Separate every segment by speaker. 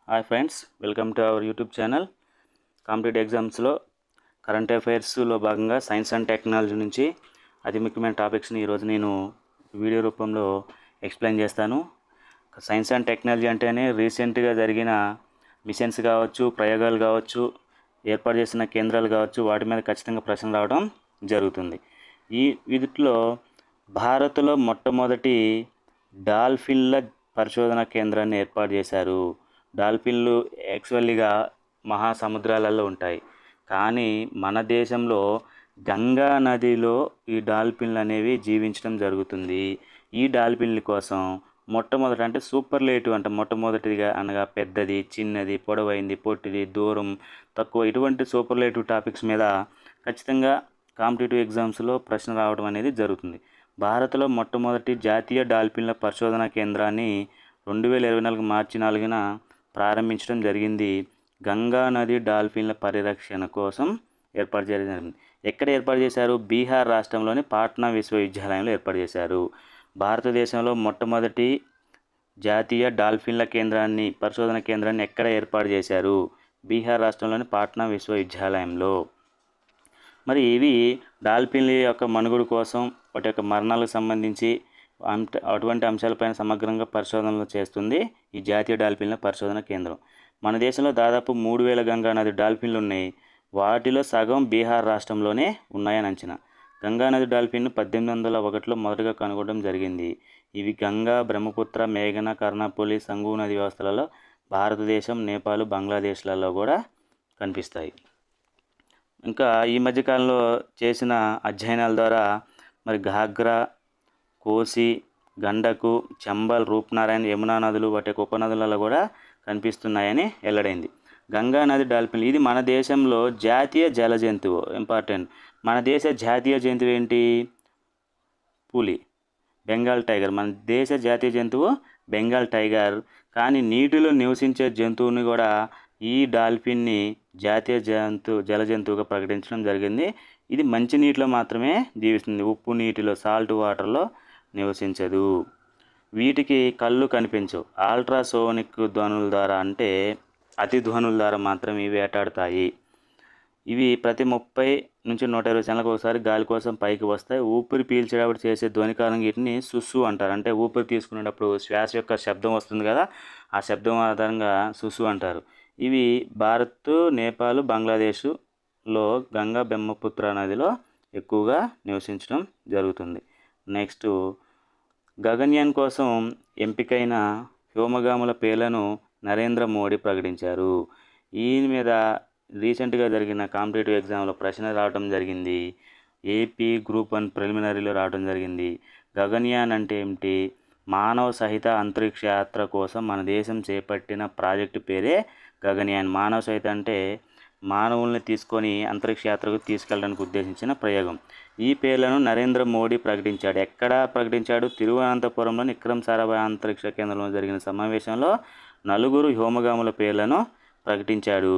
Speaker 1: Hi friends, welcome to our YouTube channel. Competitive ఎగ్జామ్స్లో current అఫైర్స్లో భాగంగా science and technology నుంచి అతి ముఖ్యమైన టాపిక్స్ని ఈరోజు నేను వీడియో రూపంలో ఎక్స్ప్లెయిన్ చేస్తాను. సైన్స్ అండ్ టెక్నాలజీ అంటేనే రీసెంట్గా జరిగిన మిషన్స్ కావచ్చు, ప్రయోగాలు కావచ్చు, ఏర్పాటు చేసిన కేంద్రాలు కావచ్చు, వాటి మీద ఖచ్చితంగా ప్రశ్నలు రావడం జరుగుతుంది. వీటిలో భారత్లో మొట్టమొదటి డాల్ఫిన్ల పరిశోధన కేంద్రాన్ని ఏర్పాటు చేశారు. డాల్ఫిన్లు యాక్చువల్లీగా మహాసముద్రాలలో ఉంటాయి, కానీ మన దేశంలో గంగా నదిలో ఈ డాల్ఫిన్లు అనేవి జీవించడం జరుగుతుంది. ఈ డాల్ఫిన్ల కోసం మొట్టమొదటి అంటే సూపర్లేటివ్ అంటే మొట్టమొదటిగా అనగా పెద్దది, చిన్నది, పొడవైంది, పొట్టిది, దూరం, తక్కువ, ఇటువంటి సూపర్లేటివ్ టాపిక్స్ మీద ఖచ్చితంగా కాంపిటేటివ్ ఎగ్జామ్స్లో ప్రశ్న రావడం అనేది జరుగుతుంది. భారత్లో మొట్టమొదటి జాతీయ డాల్ఫిన్ల పరిశోధన కేంద్రాన్ని 2024 మార్చి 4న ప్రారంభించడం జరిగింది. గంగా నది డాల్ఫిన్ల పరిరక్షణ కోసం ఏర్పాటు చేయడం జరిగింది. ఎక్కడ ఏర్పాటు చేశారు? బీహార్ రాష్ట్రంలోని పాట్నా విశ్వవిద్యాలయంలో ఏర్పాటు చేశారు. భారతదేశంలో మొట్టమొదటి జాతీయ డాల్ఫిన్ల పరిశోధన కేంద్రాన్ని ఎక్కడ ఏర్పాటు చేశారు? బీహార్ రాష్ట్రంలోని పాట్నా విశ్వవిద్యాలయంలో. మరి ఇవి డాల్ఫిన్ల యొక్క మనుగడ కోసం, వాటి యొక్క మరణాలకు సంబంధించి అటువంటి అంశాలపైన సమగ్రంగా పరిశోధనలు చేస్తుంది ఈ జాతీయ డాల్ఫిన్ల పరిశోధన కేంద్రం. మన దేశంలో దాదాపు 3000 గంగా నది డాల్ఫిన్లు ఉన్నాయి. వాటిలో సగం బీహార్ రాష్ట్రంలోనే ఉన్నాయని అంచనా. గంగా నది డాల్ఫిన్ను 1801లో మొదటగా కనుగొనడం జరిగింది. ఇవి గంగా, బ్రహ్మపుత్ర, మేఘన, కర్ణఫులి, సంగు నది వ్యవస్థలలో భారతదేశం, నేపాల్, బంగ్లాదేశ్లలో కూడా కనిపిస్తాయి. ఇంకా ఈ మధ్యకాలంలో చేసిన అధ్యయనాల ద్వారా మరి ఘాగ్రా, కోసి, గండకు, చంబల్, రూప్నారాయణ, యమునా నదులు వాటి యొక్క ఉపనదులలో కూడా కనిపిస్తున్నాయని వెల్లడైంది. గంగా నది డాల్ఫిన్ ఇది మన దేశంలో జాతీయ జల జంతువు. ఇంపార్టెంట్, మన దేశ జాతీయ జంతువు ఏంటి? పులి, బెంగాల్ టైగర్. మన దేశ జాతీయ జంతువు బెంగాల్ టైగర్. కానీ నీటిలో నివసించే జంతువుని కూడా ఈ డాల్ఫిన్ని జాతీయ జల జంతువుగా ప్రకటించడం జరిగింది. ఇది మంచినీటిలో మాత్రమే జీవిస్తుంది, ఉప్పు నీటిలో, సాల్ట్ వాటర్లో నివసించదు. వీటికి కళ్ళు కనిపించవు. అల్ట్రాసోనిక్ ధ్వనుల ద్వారా అంటే అతి ధ్వనుల ద్వారా మాత్రమే ఇవి వేటాడుతాయి. ఇవి ప్రతి 30 నుంచి 120 సెకన్లకు ఒకసారి గాలి కోసం పైకి వస్తాయి. ఊపిరి పీల్చేటప్పుడు చేసే ధ్వనికారం వీటిని సుస్సు అంటారు. అంటే ఊపిరి తీసుకునేటప్పుడు శ్వాస యొక్క శబ్దం వస్తుంది కదా, ఆ శబ్దం ఆధారంగా సుస్సు అంటారు. ఇవి భారత్, నేపాల్, బంగ్లాదేశ్లో గంగా, బ్రహ్మపుత్ర నదిలో ఎక్కువగా నివసించడం జరుగుతుంది. నెక్స్ట్, గగన్యాన్ కోసం ఎంపికైన వ్యోమగాముల పేర్లను నరేంద్ర మోడీ ప్రకటించారు. ఈ మీద రీసెంట్గా జరిగిన కాంపిటేటివ్ ఎగ్జామ్లో ప్రశ్న రావడం జరిగింది. ఏపీ గ్రూప్ 1 ప్రిలిమినరీలో రావడం జరిగింది. గగన్యాన్ అంటే ఏమిటి? మానవ సహిత అంతరిక్ష యాత్ర కోసం మన దేశం చేపట్టిన ప్రాజెక్టు పేరే గగన్యాన్. మానవ సహిత అంటే మానవుల్ని తీసుకొని అంతరిక్ష యాత్రకు తీసుకెళ్ళడానికి ఉద్దేశించిన ప్రయోగం. ఈ పేర్లను నరేంద్ర మోడీ ప్రకటించాడు. ఎక్కడ ప్రకటించాడు? తిరువనంతపురంలోని విక్రమ్ సారాభాయ్ అంతరిక్ష కేంద్రంలో జరిగిన సమావేశంలో 4 వ్యోమగాముల పేర్లను ప్రకటించాడు.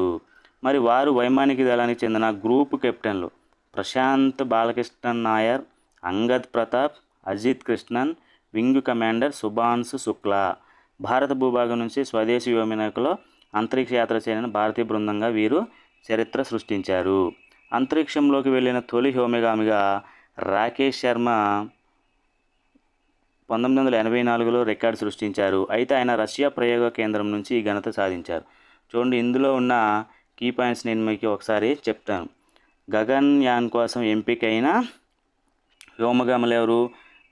Speaker 1: మరి వారు వైమానిక దళానికి చెందిన గ్రూప్ కెప్టెన్లు ప్రశాంత్ బాలకృష్ణన్ నాయర్, అంగద్ ప్రతాప్, అజిత్ కృష్ణన్, వింగ్ కమాండర్ సుభాన్సు శుక్లా. భారత భూభాగం నుంచి స్వదేశీ వ్యోమనౌకలో అంతరిక్ష యాత్ర చేయని భారతీయ బృందంగా వీరు చరిత్ర సృష్టించారు. అంతరిక్షంలోకి వెళ్ళిన తొలి వ్యోమగామిగా రాకేష్ శర్మ 1984లో రికార్డు సృష్టించారు. అయితే ఆయన రష్యా ప్రయోగ కేంద్రం నుంచి ఈ ఘనత సాధించారు. చూడండి, ఇందులో ఉన్న కీ పాయింట్స్ నేను మీకు ఒకసారి చెప్తాను. గగన్యాన్ కోసం ఎంపికైన వ్యోమగాములు ఎవరు?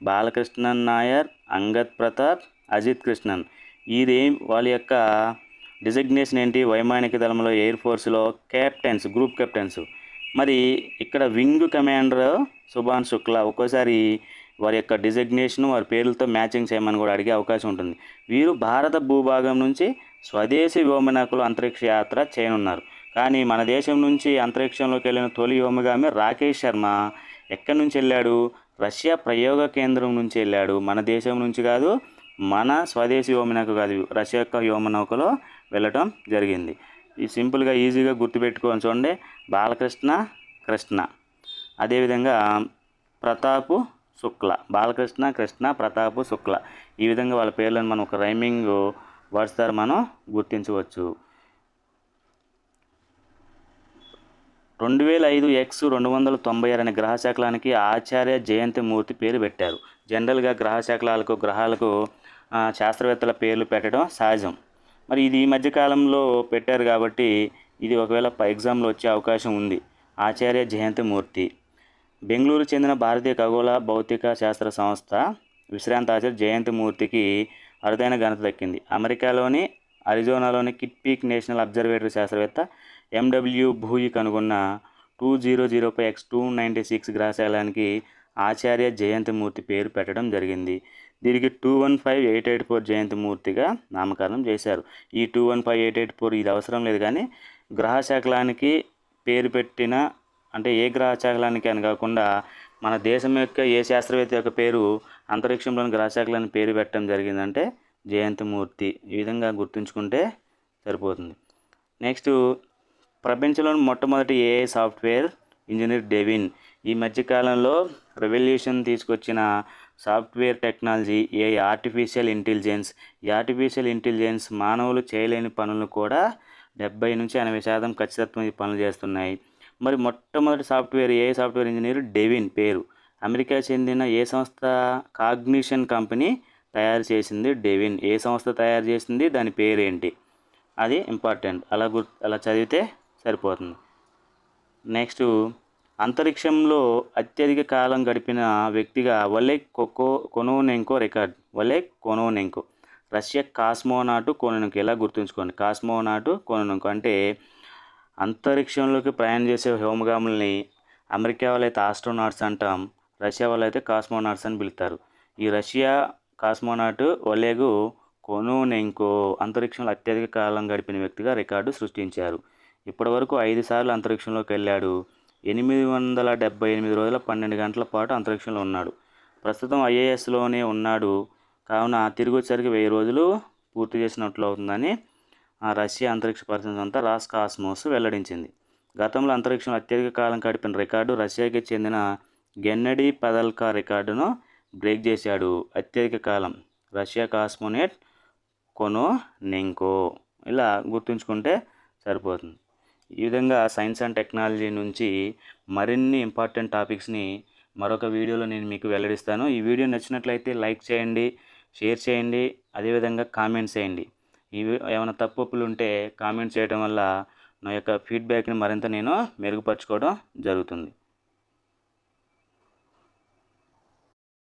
Speaker 1: బాలకృష్ణన్ నాయర్, అంగద్ ప్రతాప్, అజిత్ కృష్ణన్. వాళ్ళ యొక్క డిజిగ్నేషన్ ఏంటి? వైమానిక దళంలో, ఎయిర్ ఫోర్స్లో కెప్టెన్స్, గ్రూప్ కెప్టెన్స్. మరి ఇక్కడ వింగ్ కమాండర్ సుభాన్ శుక్లా. ఒక్కోసారి వారి యొక్క డిజిగ్నేషన్ వారి పేర్లతో మ్యాచింగ్ చేయమని కూడా అడిగే అవకాశం ఉంటుంది. వీరు భారత భూభాగం నుంచి స్వదేశీ వ్యోమనౌకలో అంతరిక్ష యాత్ర చేయనున్నారు. కానీ మన దేశం నుంచి అంతరిక్షంలోకి వెళ్ళిన తొలి వ్యోమగామి రాకేష్ శర్మ ఎక్కడి నుంచి వెళ్ళాడు? రష్యా ప్రయోగ కేంద్రం నుంచి వెళ్ళాడు. మన దేశం నుంచి కాదు, మన స్వదేశీ వ్యోమనౌక కాదు, రష్యా యొక్క వ్యోమనౌకలో వెళ్ళటం జరిగింది. ఇది సింపుల్గా ఈజీగా గుర్తుపెట్టుకోవాలి. చూడండి, బాలకృష్ణ, కృష్ణ, అదేవిధంగా ప్రతాప్, శుక్ల. బాలకృష్ణ, కృష్ణ, ప్రతాప్, శుక్ల. ఈ విధంగా వాళ్ళ పేర్లను మనం ఒక రైమింగ్ వర్డ్స్ ద్వారా మనం గుర్తించవచ్చు. 2005 X296 అనే గ్రహ శకలానికి ఆచార్య జయంతి మూర్తి పేరు పెట్టారు. జనరల్గా గ్రహాలకు శాస్త్రవేత్తల పేర్లు పెట్టడం సహజం. మరి ఇది ఈ మధ్యకాలంలో పెట్టారు కాబట్టి ఇది ఒకవేళ ఎగ్జామ్లో వచ్చే అవకాశం ఉంది. ఆచార్య జయంతి మూర్తి బెంగళూరు చెందిన భారతీయ ఖగోళ భౌతిక శాస్త్ర సంస్థ విశ్రాంత ఆచార్య జయంతి మూర్తికి అరుదైన ఘనత దక్కింది. అమెరికాలోని అరిజోనాలోని కిట్ పీక్ నేషనల్ అబ్జర్వేటరీ శాస్త్రవేత్త ఎండబ్ల్యూ భూయి కనుగొన్న 2005 X296 గ్రహశాలానికి ఆచార్య జయంతి మూర్తి పేరు పెట్టడం జరిగింది. దీనికి 215884 జయంతి మూర్తిగా నామకరణం చేశారు. ఈ 215884 ఇది అవసరం లేదు, కానీ గ్రహశకలానికి పేరు పెట్టిన అంటే ఏ గ్రహశకలానికి అని కాకుండా మన దేశం యొక్క ఏ శాస్త్రవేత్త యొక్క పేరు అంతరిక్షంలోని గ్రహశకలానికి పేరు పెట్టడం జరిగిందంటే జయంతి మూర్తి. ఈ విధంగా గుర్తుంచుకుంటే సరిపోతుంది. నెక్స్ట్, ప్రపంచంలోని మొట్టమొదటి ఏఐ సాఫ్ట్వేర్ ఇంజనీర్ డెవిన్. ఈ మధ్యకాలంలో రెవల్యూషన్ తీసుకొచ్చిన software technology AI artificial intelligence. ఈ ఆర్టిఫిషియల్ ఇంటెలిజెన్స్ మానవులు చేయలేని పనులను కూడా 70 నుంచి 80% ఖచ్చితత్వం ఈ పనులు చేస్తున్నాయి. మరి మొట్టమొదటి ఏఐ సాఫ్ట్వేర్ ఇంజనీర్ డెవిన్ పేరు. అమెరికా చెందిన ఏ సంస్థ? కాగ్నిషన్ కంపెనీ తయారు చేసింది డెవిన్. ఏ సంస్థ తయారు చేసింది, దాని పేరేంటి, అది ఇంపార్టెంట్. అలా చదివితే సరిపోతుంది. నెక్స్ట్, అంతరిక్షంలో అత్యధిక కాలం గడిపిన వ్యక్తిగా ఒలెగ్ కొనోనెంకో రికార్డ్. Oleg కొనోనెంకో Russia కాస్మోనాటు కొనోనెంకో. ఇలా గుర్తుంచుకోండి, కాస్మోనాటు కొనోనెంకో అంటే అంతరిక్షంలోకి ప్రయాణం చేసే వ్యోమగాములని అమెరికా వాళ్ళైతే ఆస్ట్రోనాట్స్ అంటాం, రష్యా వాళ్ళైతే కాస్మోనాట్స్ అని పిలుస్తారు. ఈ రష్యా కాస్మోనాట్ ఒలెగ్ కొనోనెంకో అంతరిక్షంలో అత్యధిక కాలం గడిపిన వ్యక్తిగా రికార్డు సృష్టించారు. ఇప్పటివరకు 5 సార్లు అంతరిక్షంలోకి వెళ్ళాడు. 878 రోజుల 12 గంటల పాటు అంతరిక్షంలో ఉన్నాడు. ప్రస్తుతం ఐఏఎస్లోనే ఉన్నాడు. కావున తిరిగి వచ్చేసరికి 1000 రోజులు పూర్తి చేసినట్లు అవుతుందని రష్యా అంతరిక్ష పరిశోధన సంస్థ రాస్కాస్మోస్ వెల్లడించింది. గతంలో అంతరిక్షంలో అత్యధిక కాలం గడిపిన రికార్డు రష్యాకి చెందిన గెన్నడీ పదల్కా రికార్డును బ్రేక్ చేశాడు. అత్యధిక కాలం రష్యా కాస్మోనేట్ కొనోనెంకో. ఇలా గుర్తుంచుకుంటే సరిపోతుంది. ఈ విధంగా సైన్స్ అండ్ టెక్నాలజీ నుంచి మరిన్ని ఇంపార్టెంట్ టాపిక్స్ని మరొక వీడియోలో నేను మీకు వెల్లడిస్తాను. ఈ వీడియో నచ్చినట్లయితే లైక్ చేయండి, షేర్ చేయండి, అదేవిధంగా కామెంట్స్ చేయండి. ఏమైనా తప్పులు ఉంటే కామెంట్స్ చేయడం వల్ల నా యొక్క ఫీడ్బ్యాక్ని మరింత నేను మెరుగుపరచుకోవడం జరుగుతుంది.